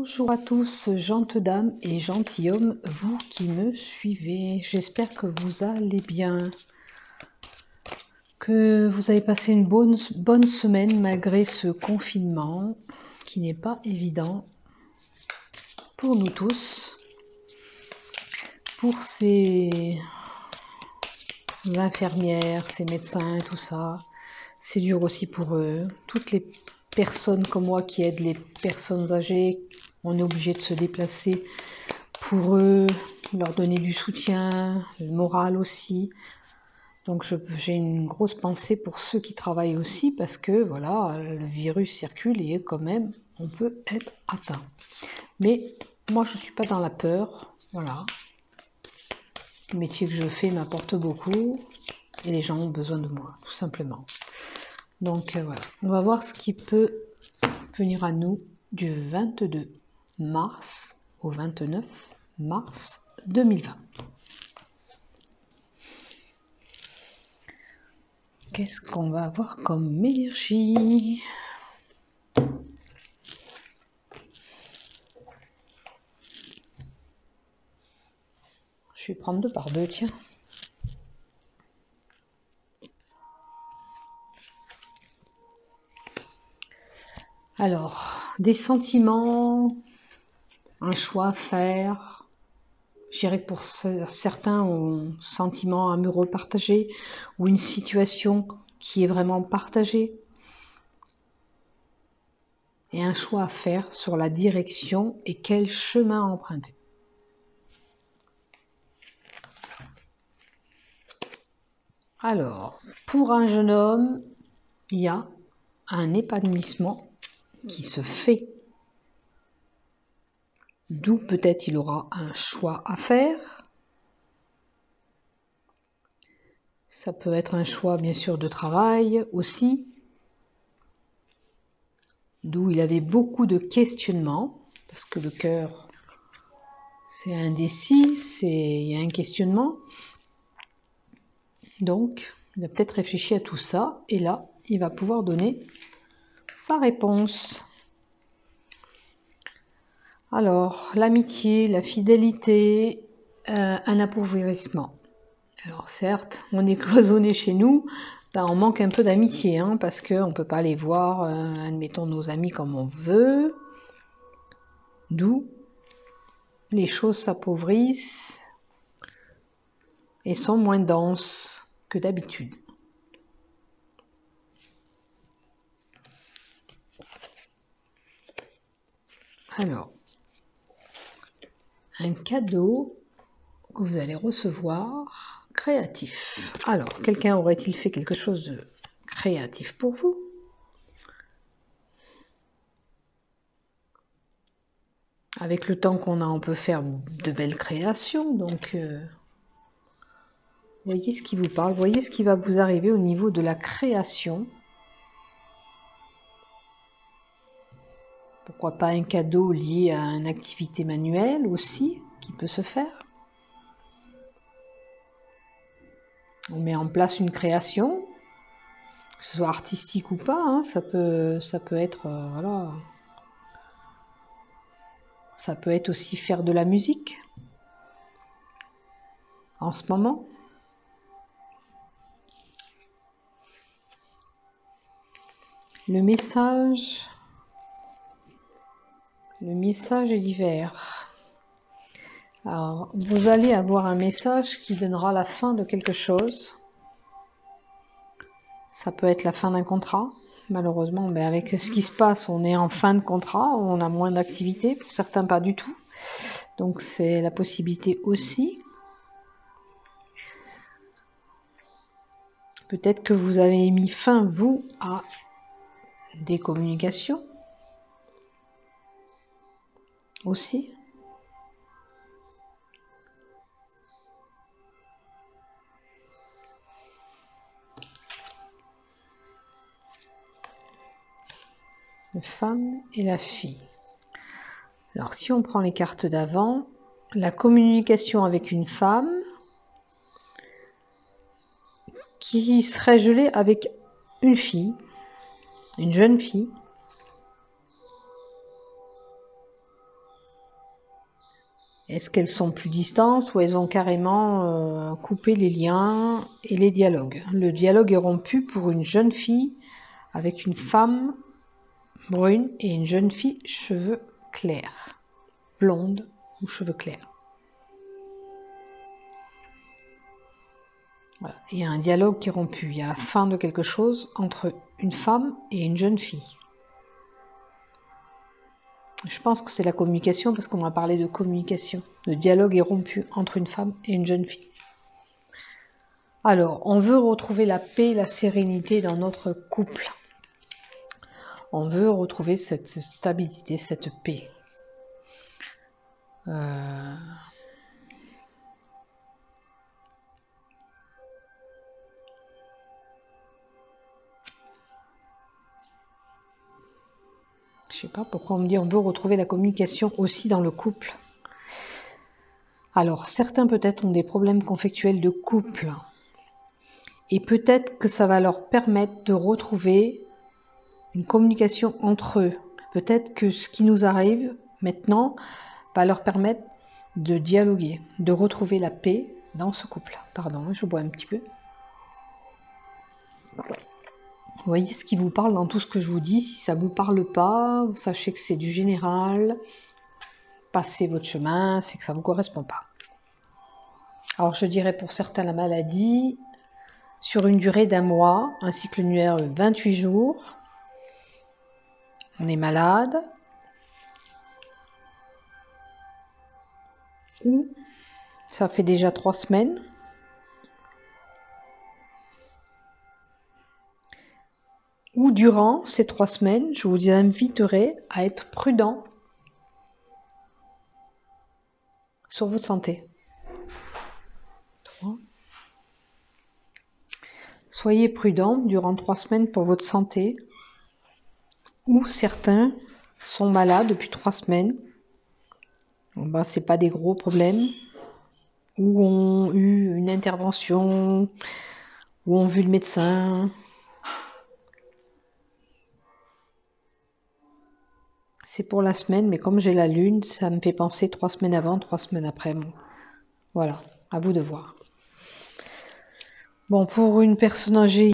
Bonjour à tous, gentes dames et gentilshommes, vous qui me suivez. J'espère que vous allez bien, que vous avez passé une bonne semaine malgré ce confinement qui n'est pas évident pour nous tous, pour ces infirmières, ces médecins, tout ça. C'est dur aussi pour eux. Toutes les personnes comme moi qui aident les personnes âgées, on est obligé de se déplacer pour eux, leur donner du soutien, le moral aussi. Donc j'ai une grosse pensée pour ceux qui travaillent aussi parce que voilà, le virus circule et quand même on peut être atteint. Mais moi je ne suis pas dans la peur, voilà. Le métier que je fais m'apporte beaucoup et les gens ont besoin de moi, tout simplement. Donc voilà, on va voir ce qui peut venir à nous du 22 mars au 29 mars 2020. Qu'est-ce qu'on va avoir comme énergie? Je vais prendre 2 par 2, tiens. Alors, des sentiments, un choix à faire. Je dirais que pour certains, un sentiment amoureux partagé ou une situation qui est vraiment partagée. Et un choix à faire sur la direction et quel chemin emprunter. Alors, pour un jeune homme, il y a un épanouissement qui se fait. D'où peut-être il aura un choix à faire. Ça peut être un choix bien sûr de travail aussi. D'où il avait beaucoup de questionnements, parce que le cœur, c'est indécis, il y a un questionnement. Donc, il a peut-être réfléchi à tout ça, et là, il va pouvoir donner sa réponse. Alors, l'amitié, la fidélité, un appauvrissement. Alors certes, on est cloisonné chez nous, on manque un peu d'amitié, hein, parce qu'on ne peut pas aller voir, admettons, nos amis comme on veut. D'où les choses s'appauvrissent et sont moins denses que d'habitude. Alors, un cadeau que vous allez recevoir créatif. Alors, quelqu'un aurait-il fait quelque chose de créatif pour vous? Avec le temps qu'on a, on peut faire de belles créations, donc voyez ce qui vous parle, voyez ce qui va vous arriver au niveau de la création. Pourquoi pas un cadeau lié à une activité manuelle aussi, qui peut se faire. On met en place une création, que ce soit artistique ou pas, hein, ça peut être, voilà. Ça peut être aussi faire de la musique, en ce moment. Le message est divers. Alors, vous allez avoir un message qui donnera la fin de quelque chose. Ça peut être la fin d'un contrat. Malheureusement, avec ce qui se passe, on est en fin de contrat, on a moins d'activité, pour certains pas du tout. Donc c'est la possibilité aussi. Peut-être que vous avez mis fin, vous, à des communications aussi. La femme et la fille. Alors si on prend les cartes d'avant, la communication avec une femme qui serait gelée avec une fille, une jeune fille. Est-ce qu'elles sont plus distantes ou elles ont carrément coupé les liens et les dialogues? Le dialogue est rompu pour une jeune fille avec une femme brune et une jeune fille cheveux clairs, blonde ou cheveux clairs. Voilà. Il y a un dialogue qui est rompu, il y a la fin de quelque chose entre une femme et une jeune fille. Je pense que c'est la communication parce qu'on m'a parlé de communication. Le dialogue est rompu entre une femme et une jeune fille. Alors, on veut retrouver la paix, la sérénité dans notre couple. On veut retrouver cette stabilité, cette paix. Je sais pas pourquoi on me dit on veut retrouver la communication aussi dans le couple. Alors, certains peut-être ont des problèmes conflictuels de couple. Et peut-être que ça va leur permettre de retrouver une communication entre eux. Peut-être que ce qui nous arrive maintenant va leur permettre de dialoguer, de retrouver la paix dans ce couple. Pardon, je bois un petit peu. Vous voyez ce qui vous parle dans tout ce que je vous dis. Si ça ne vous parle pas, sachez que c'est du général. Passez votre chemin, c'est que ça ne vous correspond pas. Alors je dirais pour certains la maladie, sur une durée d'1 mois, un cycle lunaire de 28 jours. On est malade. Ou ça fait déjà 3 semaines. Ou durant ces 3 semaines, je vous inviterai à être prudent sur votre santé. 3. Soyez prudent durant 3 semaines pour votre santé. Ou certains sont malades depuis 3 semaines. Ben, ce n'est pas des gros problèmes. Ou ont eu une intervention, ou ont vu le médecin. C'est pour la semaine, mais comme j'ai la lune, ça me fait penser 3 semaines avant, 3 semaines après. Bon. Voilà, à vous de voir. Bon, pour une personne âgée,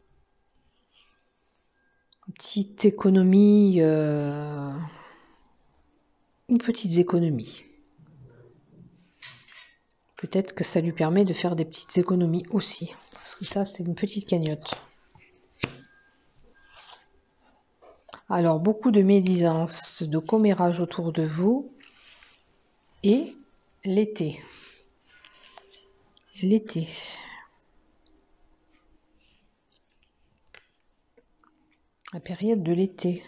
petite économie, ou petites économies. Peut-être que ça lui permet de faire des petites économies aussi. Parce que ça, c'est une petite cagnotte. Alors, beaucoup de médisance, de commérage autour de vous. Et l'été. L'été. La période de l'été.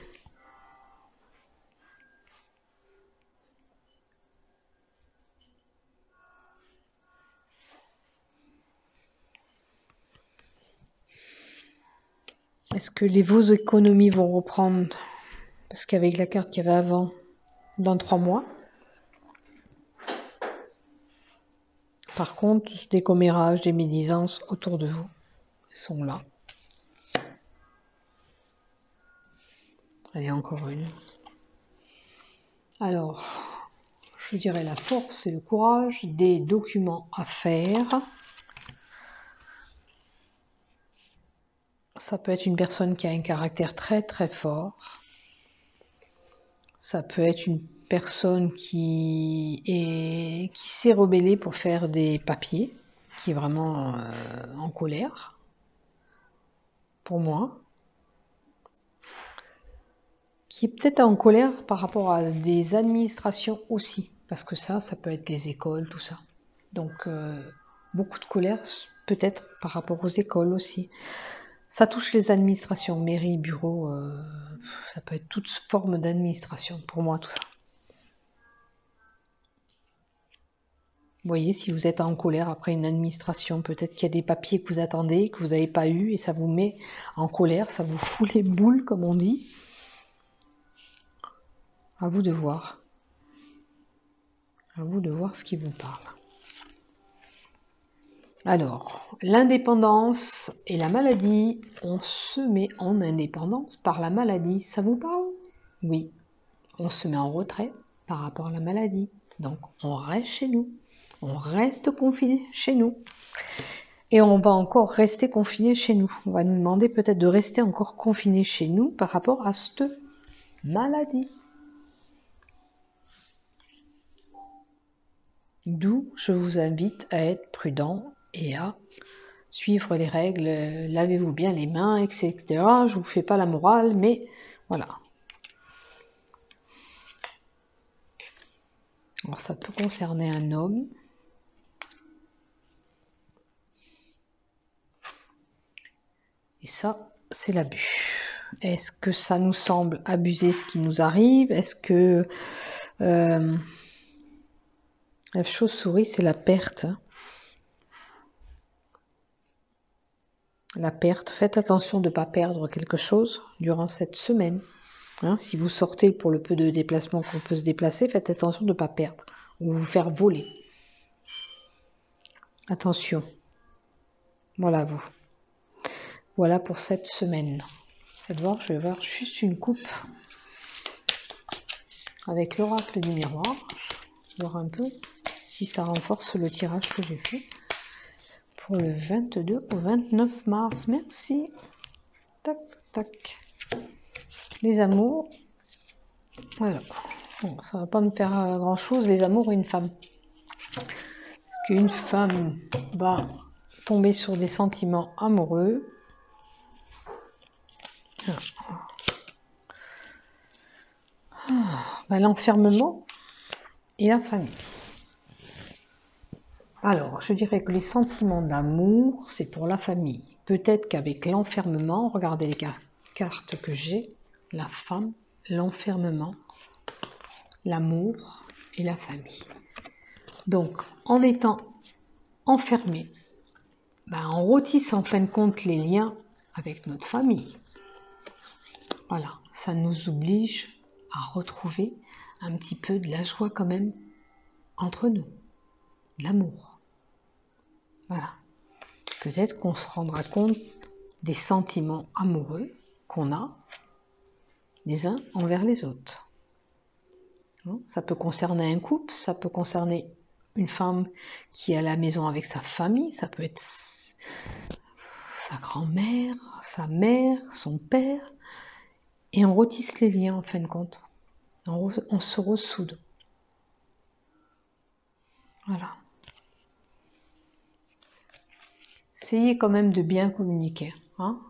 Est-ce que vos économies vont reprendre? Parce qu'avec la carte qu'il y avait avant, dans 3 mois. Par contre, des commérages, des médisances autour de vous sont là. Allez, encore une. Alors, je dirais la force et le courage, des documents à faire. Ça peut être une personne qui a un caractère très très fort. Ça peut être une personne qui s'est rebellée pour faire des papiers, qui est vraiment en colère, pour moi. Qui est peut-être en colère par rapport à des administrations aussi, parce que ça peut être les écoles, tout ça. Donc, beaucoup de colère, peut-être par rapport aux écoles aussi. Ça touche les administrations, mairie, bureau, ça peut être toute forme d'administration, pour moi, tout ça. Vous voyez, si vous êtes en colère après une administration, peut-être qu'il y a des papiers que vous attendez, que vous n'avez pas eu, et ça vous met en colère, ça vous fout les boules, comme on dit. À vous de voir. À vous de voir ce qui vous parle. Alors, l'indépendance et la maladie, on se met en indépendance par la maladie. Ça vous parle? Oui. On se met en retrait par rapport à la maladie. Donc, on reste chez nous. On reste confiné chez nous. Et on va encore rester confiné chez nous. On va nous demander peut-être de rester encore confiné chez nous par rapport à cette maladie. D'où je vous invite à être prudent et à suivre les règles. Lavez-vous bien les mains, etc. Je vous fais pas la morale, mais voilà. Alors ça peut concerner un homme. Et ça, c'est l'abus. Est-ce que ça nous semble abuser ce qui nous arrive? Est-ce que la chauve-souris, c'est la perte? La perte. Faites attention de ne pas perdre quelque chose durant cette semaine. Hein, si vous sortez pour le peu de déplacement qu'on peut se déplacer, faites attention de ne pas perdre ou vous faire voler. Attention. Voilà vous. Voilà pour cette semaine. Je vais voir juste une coupe avec l'oracle du miroir. Voir un peu si ça renforce le tirage que j'ai fait pour le 22 au 29 mars. Merci. Tac, tac. Les amours. Voilà. Bon, ça va pas me faire grand chose, les amours, une femme. Parce qu'une femme va tomber sur des sentiments amoureux. L'enfermement et la famille. Alors, je dirais que les sentiments d'amour, c'est pour la famille. Peut-être qu'avec l'enfermement, regardez les cartes que j'ai, la femme, l'enfermement, l'amour et la famille. Donc, en étant enfermé, on rôtisse en fin de compte les liens avec notre famille. Voilà, ça nous oblige à retrouver un petit peu de la joie quand même entre nous, de l'amour. Voilà. Peut-être qu'on se rendra compte des sentiments amoureux qu'on a les uns envers les autres. Ça peut concerner un couple, ça peut concerner une femme qui est à la maison avec sa famille, ça peut être sa grand-mère, sa mère, son père, et on retisse les liens en fin de compte. On se ressoude. Voilà. Essayez quand même de bien communiquer. Hein.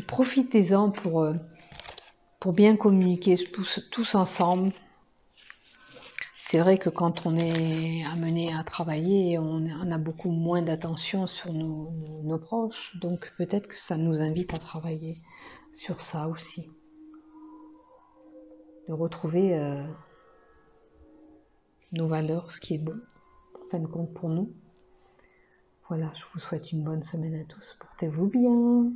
Profitez-en pour bien communiquer tous ensemble. C'est vrai que quand on est amené à travailler, on a beaucoup moins d'attention sur nos proches. Donc peut-être que ça nous invite à travailler sur ça aussi. De retrouver nos valeurs, ce qui est bon, en fin de compte pour nous. Voilà, je vous souhaite une bonne semaine à tous. Portez-vous bien.